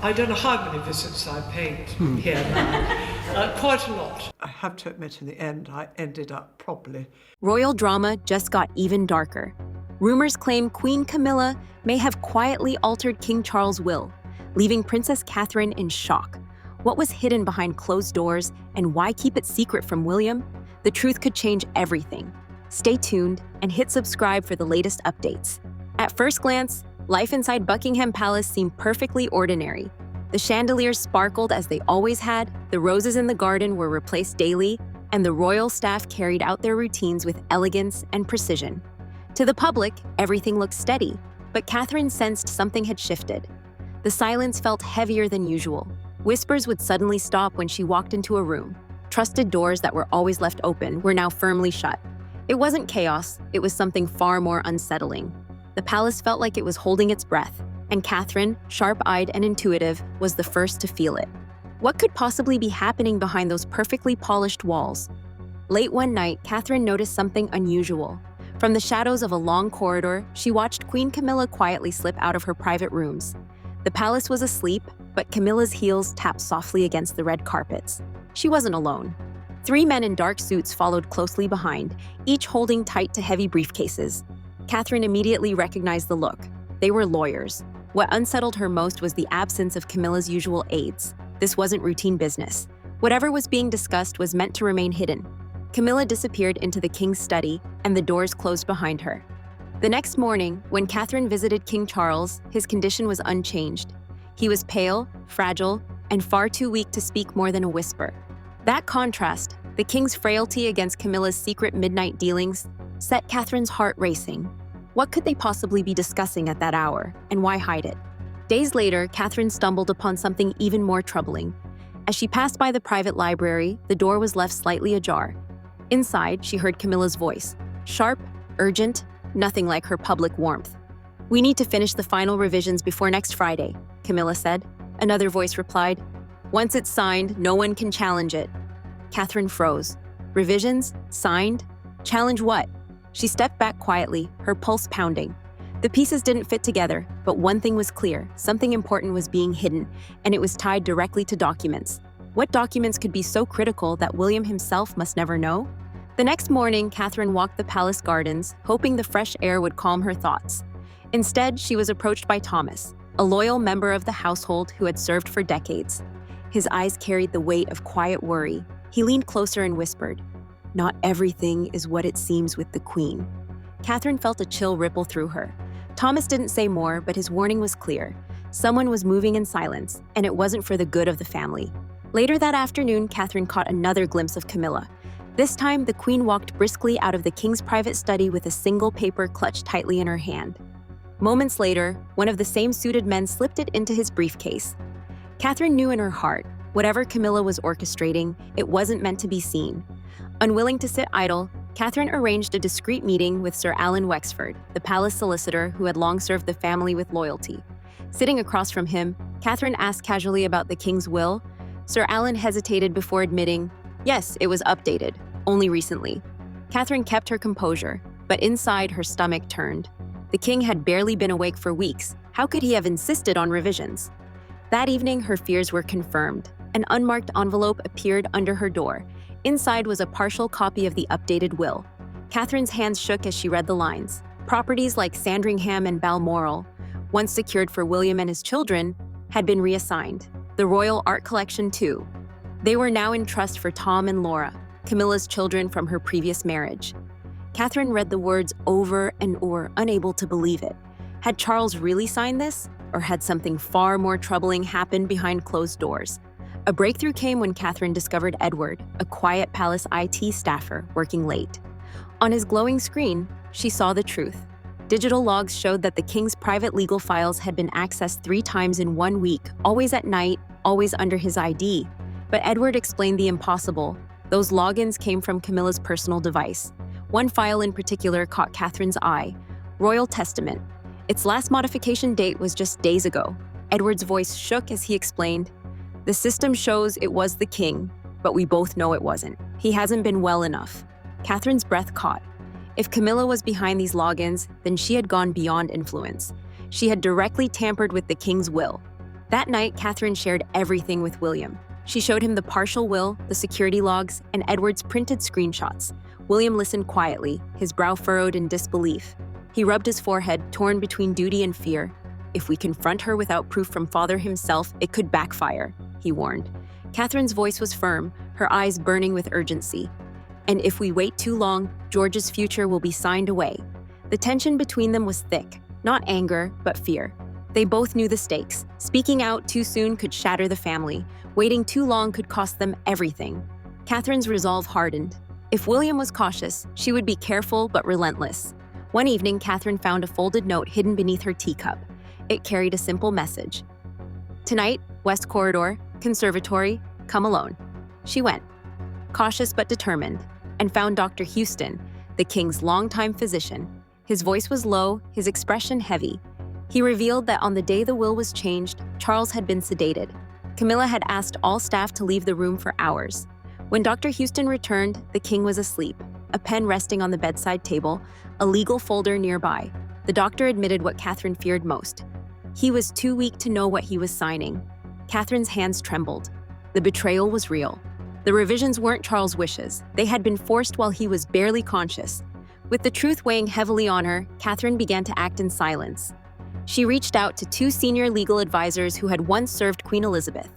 I don't know how many visits I paid here now. Quite a lot. I have to admit, in the end, I ended up properly. Royal drama just got even darker. Rumors claim Queen Camilla may have quietly altered King Charles' will, leaving Princess Catherine in shock. What was hidden behind closed doors, and why keep it secret from William? The truth could change everything. Stay tuned and hit subscribe for the latest updates. At first glance, life inside Buckingham Palace seemed perfectly ordinary. The chandeliers sparkled as they always had, the roses in the garden were replaced daily, and the royal staff carried out their routines with elegance and precision. To the public, everything looked steady, but Catherine sensed something had shifted. The silence felt heavier than usual. Whispers would suddenly stop when she walked into a room. Trusted doors that were always left open were now firmly shut. It wasn't chaos, it was something far more unsettling. The palace felt like it was holding its breath, and Catherine, sharp-eyed and intuitive, was the first to feel it. What could possibly be happening behind those perfectly polished walls? Late one night, Catherine noticed something unusual. From the shadows of a long corridor, she watched Queen Camilla quietly slip out of her private rooms. The palace was asleep, but Camilla's heels tapped softly against the red carpets. She wasn't alone. 3 men in dark suits followed closely behind, each holding tight to heavy briefcases. Catherine immediately recognized the look. They were lawyers. What unsettled her most was the absence of Camilla's usual aides. This wasn't routine business. Whatever was being discussed was meant to remain hidden. Camilla disappeared into the king's study, and the doors closed behind her. The next morning, when Catherine visited King Charles, his condition was unchanged. He was pale, fragile, and far too weak to speak more than a whisper. That contrast, the king's frailty against Camilla's secret midnight dealings, set Catherine's heart racing. What could they possibly be discussing at that hour, and why hide it? Days later, Catherine stumbled upon something even more troubling. As she passed by the private library, the door was left slightly ajar. Inside, she heard Camilla's voice, sharp, urgent, nothing like her public warmth. "We need to finish the final revisions before next Friday," Camilla said. Another voice replied, "Once it's signed, no one can challenge it." Catherine froze. Revisions? Signed? Challenge what? She stepped back quietly, her pulse pounding. The pieces didn't fit together, but one thing was clear: something important was being hidden, and it was tied directly to documents. What documents could be so critical that William himself must never know? The next morning, Catherine walked the palace gardens, hoping the fresh air would calm her thoughts. Instead, she was approached by Thomas, a loyal member of the household who had served for decades. His eyes carried the weight of quiet worry. He leaned closer and whispered, "Not everything is what it seems with the Queen." Catherine felt a chill ripple through her. Thomas didn't say more, but his warning was clear. Someone was moving in silence, and it wasn't for the good of the family. Later that afternoon, Catherine caught another glimpse of Camilla. This time, the Queen walked briskly out of the king's private study with a single paper clutched tightly in her hand. Moments later, one of the same suited men slipped it into his briefcase. Catherine knew in her heart, whatever Camilla was orchestrating, it wasn't meant to be seen. Unwilling to sit idle, Catherine arranged a discreet meeting with Sir Alan Wexford, the palace solicitor who had long served the family with loyalty. Sitting across from him, Catherine asked casually about the king's will. Sir Alan hesitated before admitting, yes, it was updated, only recently. Catherine kept her composure, but inside her stomach turned. The king had barely been awake for weeks. How could he have insisted on revisions? That evening, her fears were confirmed. An unmarked envelope appeared under her door. Inside was a partial copy of the updated will. Catherine's hands shook as she read the lines. Properties like Sandringham and Balmoral, once secured for William and his children, had been reassigned. The royal art collection, too. They were now in trust for Tom and Laura, Camilla's children from her previous marriage. Catherine read the words over and over, unable to believe it. Had Charles really signed this, or had something far more troubling happened behind closed doors? A breakthrough came when Catherine discovered Edward, a quiet palace IT staffer, working late. On his glowing screen, she saw the truth. Digital logs showed that the king's private legal files had been accessed 3 times in 1 week, always at night, always under his ID. But Edward explained the impossible. Those logins came from Camilla's personal device. One file in particular caught Catherine's eye: Royal Testament. Its last modification date was just days ago. Edward's voice shook as he explained, "The system shows it was the king, but we both know it wasn't. He hasn't been well enough." Catherine's breath caught. If Camilla was behind these logins, then she had gone beyond influence. She had directly tampered with the king's will. That night, Catherine shared everything with William. She showed him the partial will, the security logs, and Edward's printed screenshots. William listened quietly, his brow furrowed in disbelief. He rubbed his forehead, torn between duty and fear. If we confront her without proof from father himself, it could backfire, he warned. Catherine's voice was firm, her eyes burning with urgency. And if we wait too long, George's future will be signed away. The tension between them was thick, not anger, but fear. They both knew the stakes. Speaking out too soon could shatter the family. Waiting too long could cost them everything. Catherine's resolve hardened. If William was cautious, she would be careful but relentless. One evening, Catherine found a folded note hidden beneath her teacup. It carried a simple message. Tonight, West Corridor, Conservatory, come alone. She went, cautious but determined, and found Dr. Houston, the king's longtime physician. His voice was low, his expression heavy. He revealed that on the day the will was changed, Charles had been sedated. Camilla had asked all staff to leave the room for hours. When Dr. Houston returned, the king was asleep, a pen resting on the bedside table, a legal folder nearby. The doctor admitted what Catherine feared most. He was too weak to know what he was signing. Catherine's hands trembled. The betrayal was real. The revisions weren't Charles' wishes. They had been forced while he was barely conscious. With the truth weighing heavily on her, Catherine began to act in silence. She reached out to two senior legal advisors who had once served Queen Elizabeth.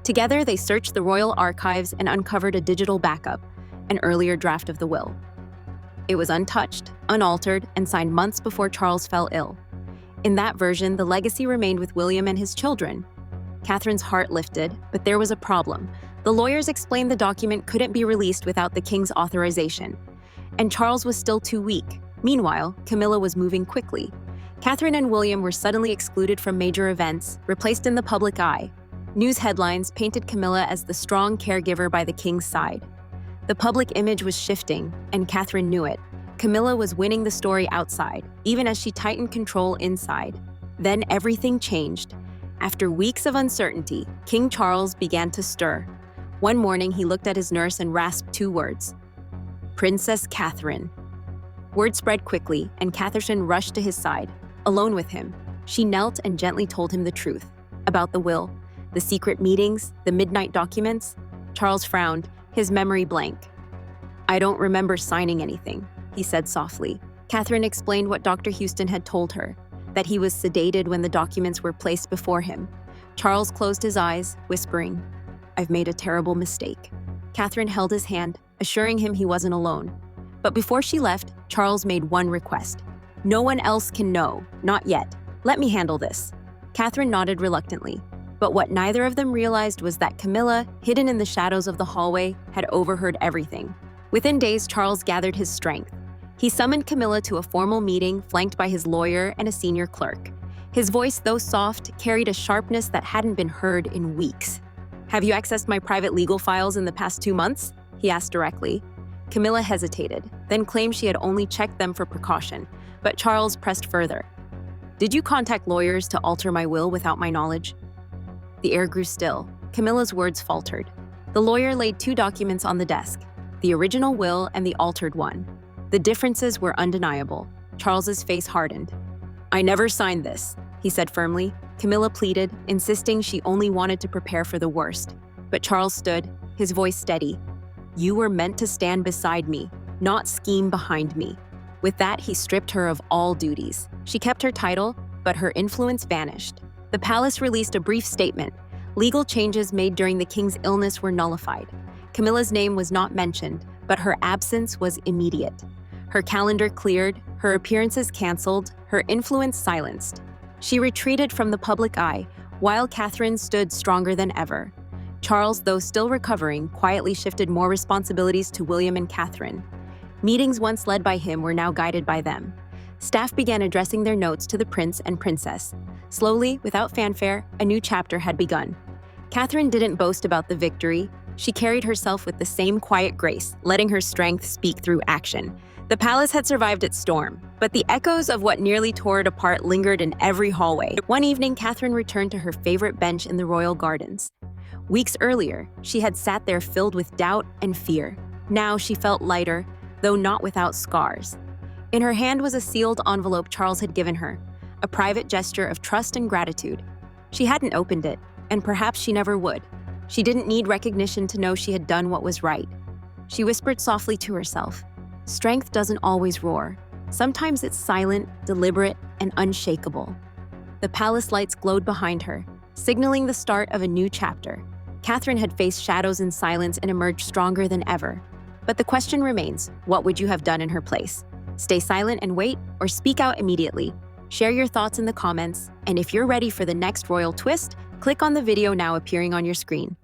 Together, they searched the royal archives and uncovered a digital backup, an earlier draft of the will. It was untouched, unaltered, and signed months before Charles fell ill. In that version, the legacy remained with William and his children. Catherine's heart lifted, but there was a problem. The lawyers explained the document couldn't be released without the king's authorization. And Charles was still too weak. Meanwhile, Camilla was moving quickly. Catherine and William were suddenly excluded from major events, replaced in the public eye. News headlines painted Camilla as the strong caregiver by the king's side. The public image was shifting, and Catherine knew it. Camilla was winning the story outside, even as she tightened control inside. Then everything changed. After weeks of uncertainty, King Charles began to stir. One morning, he looked at his nurse and rasped two words. Princess Catherine. Word spread quickly, and Catherine rushed to his side. Alone with him, she knelt and gently told him the truth. About the will, the secret meetings, the midnight documents. Charles frowned, his memory blank. I don't remember signing anything, he said softly. Catherine explained what Dr. Houston had told her, that he was sedated when the documents were placed before him. Charles closed his eyes, whispering, I've made a terrible mistake. Catherine held his hand, assuring him he wasn't alone. But before she left, Charles made one request. No one else can know, not yet. Let me handle this. Catherine nodded reluctantly. But what neither of them realized was that Camilla, hidden in the shadows of the hallway, had overheard everything. Within days, Charles gathered his strength. He summoned Camilla to a formal meeting flanked by his lawyer and a senior clerk. His voice, though soft, carried a sharpness that hadn't been heard in weeks. Have you accessed my private legal files in the past 2 months? He asked directly. Camilla hesitated, then claimed she had only checked them for precaution, but Charles pressed further. Did you contact lawyers to alter my will without my knowledge? The air grew still. Camilla's words faltered. The lawyer laid 2 documents on the desk, the original will and the altered one. The differences were undeniable. Charles's face hardened. I never signed this, he said firmly. Camilla pleaded, insisting she only wanted to prepare for the worst. But Charles stood, his voice steady. You were meant to stand beside me, not scheme behind me. With that, he stripped her of all duties. She kept her title, but her influence vanished. The palace released a brief statement. Legal changes made during the king's illness were nullified. Camilla's name was not mentioned, but her absence was immediate. Her calendar cleared, her appearances canceled, her influence silenced. She retreated from the public eye, while Catherine stood stronger than ever. Charles, though still recovering, quietly shifted more responsibilities to William and Catherine. Meetings once led by him were now guided by them. Staff began addressing their notes to the prince and princess. Slowly, without fanfare, a new chapter had begun. Catherine didn't boast about the victory. She carried herself with the same quiet grace, letting her strength speak through action. The palace had survived its storm, but the echoes of what nearly tore it apart lingered in every hallway. One evening, Catherine returned to her favorite bench in the royal gardens. Weeks earlier, she had sat there filled with doubt and fear. Now she felt lighter, though not without scars. In her hand was a sealed envelope Charles had given her, a private gesture of trust and gratitude. She hadn't opened it, and perhaps she never would. She didn't need recognition to know she had done what was right. She whispered softly to herself, "Strength doesn't always roar. Sometimes it's silent, deliberate, and unshakable." The palace lights glowed behind her, signaling the start of a new chapter. Catherine had faced shadows in silence and emerged stronger than ever. But the question remains, what would you have done in her place? Stay silent and wait, or speak out immediately? Share your thoughts in the comments, and if you're ready for the next royal twist, click on the video now appearing on your screen.